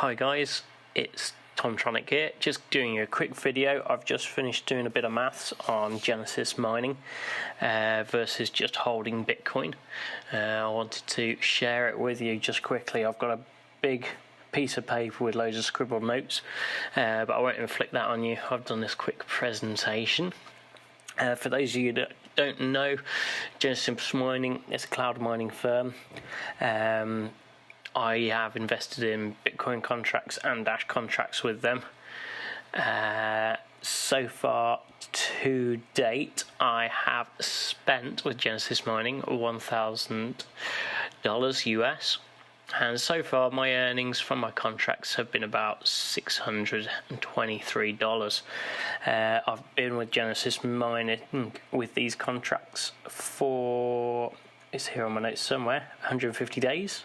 Hi guys, it's Tomtronic here, just doing a quick video. I've just finished doing a bit of maths on Genesis mining versus just holding Bitcoin. I wanted to share it with you just quickly. I've got a big piece of paper with loads of scribbled notes, but I won't inflict that on you. I've done this quick presentation. For those of you that don't know, Genesis Mining is a cloud mining firm. I have invested in Bitcoin contracts and Dash contracts with them. So far to date, I have spent with Genesis Mining $1,000 US. And so far, my earnings from my contracts have been about $623. I've been with Genesis Mining with these contracts for, it's here on my notes somewhere, 150 days.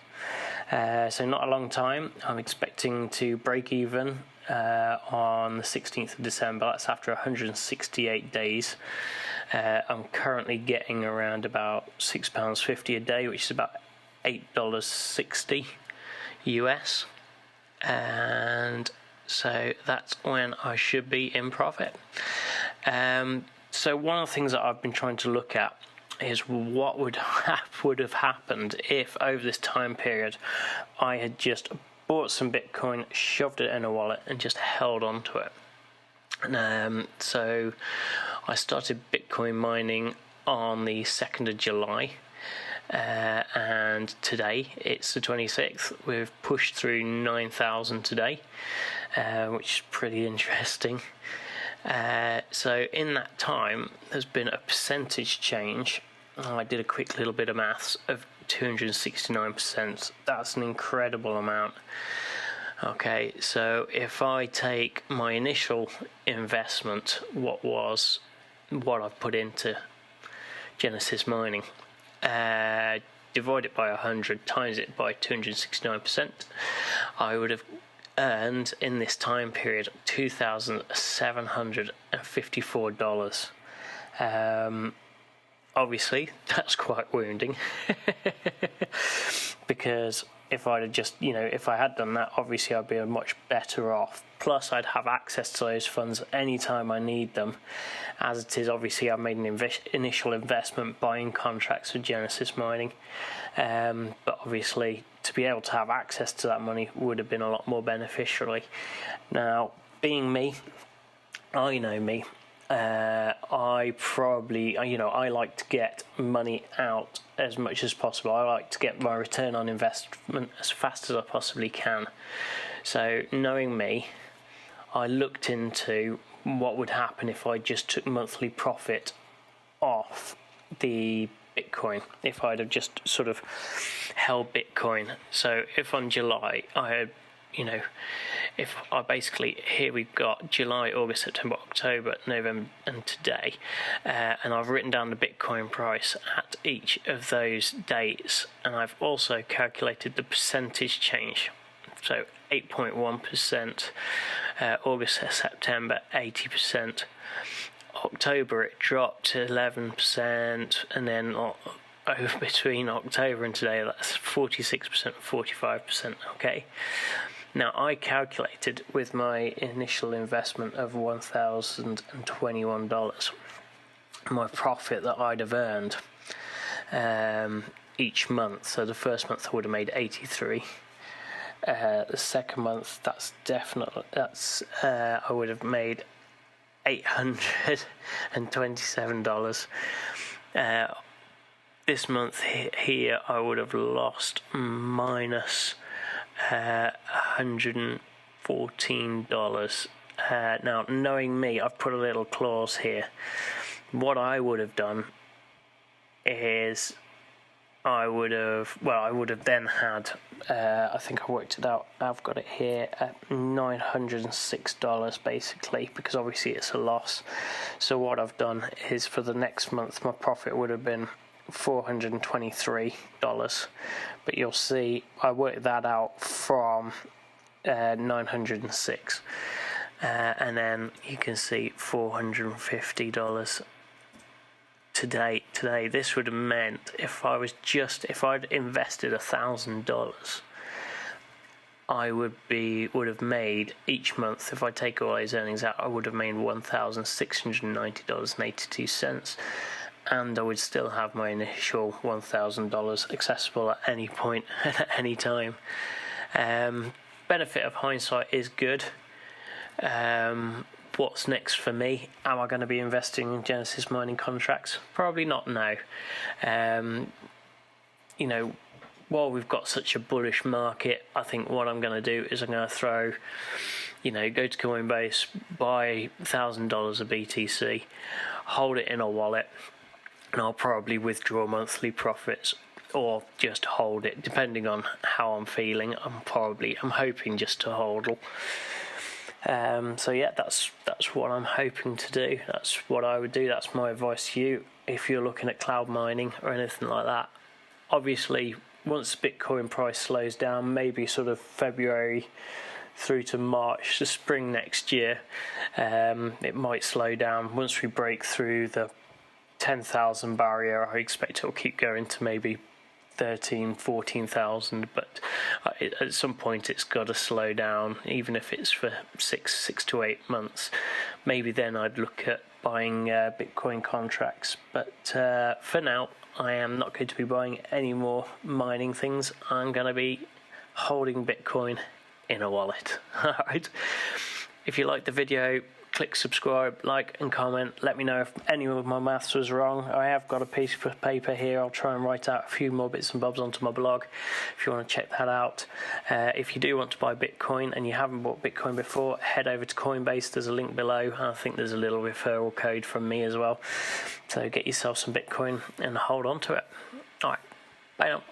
So not a long time. I'm expecting to break even on the 16th of December. That's after 168 days. I'm currently getting around about £6.50 a day, which is about $8.60 US, and so that's when I should be in profit. So one of the things that I've been trying to look at is what would have happened if over this time period I had just bought some Bitcoin, shoved it in a wallet and just held on to it. So I started Bitcoin mining on the 2nd of July. And today it's the 26th. We've pushed through 9,000 today, which is pretty interesting. So in that time there's been a percentage change. I did a quick little bit of maths of 269%. That's an incredible amount. Okay, so if I take my initial investment, what I've put into Genesis Mining, divide it by 100, times it by 269%, I would have earned in this time period $2,754. Obviously, that's quite wounding because if I'd have just, if I had done that, obviously I'd be much better off. Plus, I'd have access to those funds anytime I need them. As it is, obviously, I've made an initial investment buying contracts with Genesis Mining. But obviously, to be able to have access to that money would have been a lot more beneficially. Now, being me, I know me. I probably, I like to get money out as much as possible. I like to get my return on investment as fast as I possibly can. So knowing me, I looked into what would happen if I just took monthly profit off the Bitcoin, if I'd have just sort of held Bitcoin. So if on July I had, if I basically, here we've got July, August, September, October, November and today, and I've written down the Bitcoin price at each of those dates, and I've also calculated the percentage change. So 8.1%, August, September 80%, October it dropped to 11%, and then over between October and today that's 46%, 45%. Okay. Now, I calculated with my initial investment of $1,021 my profit that I'd have earned each month. So the first month I would have made 83. The second month, I would have made $827. This month here, I would have lost minus $114. Now, knowing me, I've put a little clause here. What I would have done is I would have then had, I think I worked it out, I've got it here at $906 basically, because obviously it's a loss. So what I've done is for the next month my profit would have been $423, but you'll see I worked that out from 906, and then you can see $450 today. This would have meant if I'd invested $1,000, I would have made each month, if I take all those earnings out, I would have made $1,690.82, and I would still have my initial $1,000 accessible at any point and at any time. Benefit of hindsight is good. What's next for me? Am I going to be investing in Genesis mining contracts? Probably not now. While we've got such a bullish market, I think what I'm going to do is I'm going to throw, go to Coinbase, buy $1,000 of BTC, hold it in a wallet, and I'll probably withdraw monthly profits or just hold it, depending on how I'm feeling. I'm hoping just to hodl. So yeah, that's what I'm hoping to do. That's what I would do. That's my advice to you if you're looking at cloud mining or anything like that. Obviously, once Bitcoin price slows down, maybe sort of February through to March, the spring next year, it might slow down. Once we break through the 10,000 barrier, I expect it will keep going to maybe 13,000, 14,000, but at some point it's got to slow down, even if it's for six to 8 months. Maybe then I'd look at buying Bitcoin contracts, but for now I am not going to be buying any more mining things. I'm going to be holding Bitcoin in a wallet. Alright, if you liked the video, click subscribe, like and comment. Let me know if any of my maths was wrong. I have got a piece of paper here. I'll try and write out a few more bits and bobs onto my blog if you want to check that out. If you do want to buy Bitcoin and you haven't bought Bitcoin before, head over to Coinbase. There's a link below. I think there's a little referral code from me as well. So get yourself some Bitcoin and hold on to it. Alright, bye now.